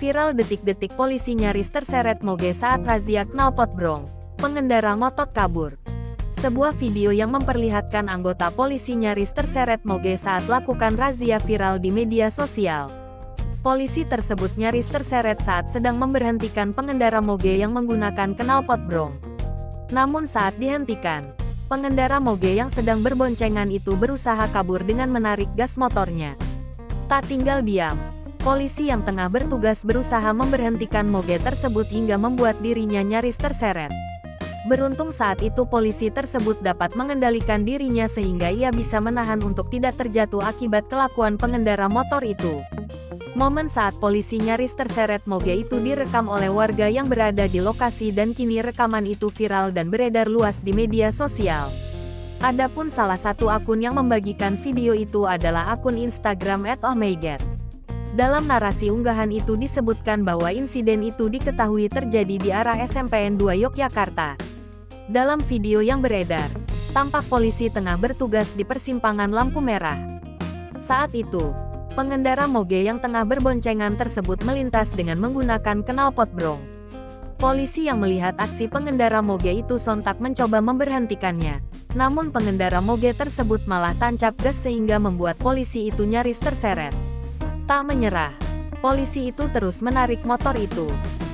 Viral detik-detik polisi nyaris terseret moge saat razia knalpot brong. Pengendara ngotot kabur. Sebuah video yang memperlihatkan anggota polisi nyaris terseret moge saat lakukan razia viral di media sosial. Polisi tersebut nyaris terseret saat sedang memberhentikan pengendara moge yang menggunakan knalpot brong. Namun saat dihentikan, pengendara moge yang sedang berboncengan itu berusaha kabur dengan menarik gas motornya. Tak tinggal diam, polisi yang tengah bertugas berusaha memberhentikan moge tersebut hingga membuat dirinya nyaris terseret. Beruntung saat itu polisi tersebut dapat mengendalikan dirinya sehingga ia bisa menahan untuk tidak terjatuh akibat kelakuan pengendara motor itu. Momen saat polisi nyaris terseret moge itu direkam oleh warga yang berada di lokasi dan kini rekaman itu viral dan beredar luas di media sosial. Adapun salah satu akun yang membagikan video itu adalah akun Instagram @ohmygat. Dalam narasi unggahan itu disebutkan bahwa insiden itu diketahui terjadi di arah SMPN 2 Yogyakarta. Dalam video yang beredar, tampak polisi tengah bertugas di persimpangan lampu merah. Saat itu, pengendara moge yang tengah berboncengan tersebut melintas dengan menggunakan knalpot brong. Polisi yang melihat aksi pengendara moge itu sontak mencoba memberhentikannya. Namun pengendara moge tersebut malah tancap gas sehingga membuat polisi itu nyaris terseret. Tak menyerah, polisi itu terus menarik motor itu.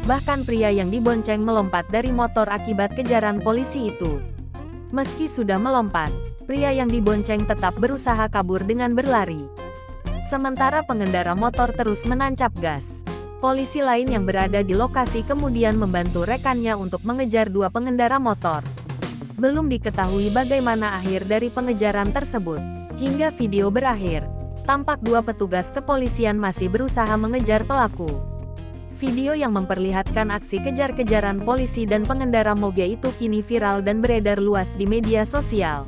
Bahkan pria yang dibonceng melompat dari motor akibat kejaran polisi itu. Meski sudah melompat, pria yang dibonceng tetap berusaha kabur dengan berlari. Sementara pengendara motor terus menancap gas. Polisi lain yang berada di lokasi kemudian membantu rekannya untuk mengejar dua pengendara motor. Belum diketahui bagaimana akhir dari pengejaran tersebut. Hingga video berakhir, tampak dua petugas kepolisian masih berusaha mengejar pelaku. Video yang memperlihatkan aksi kejar-kejaran polisi dan pengendara moge itu kini viral dan beredar luas di media sosial.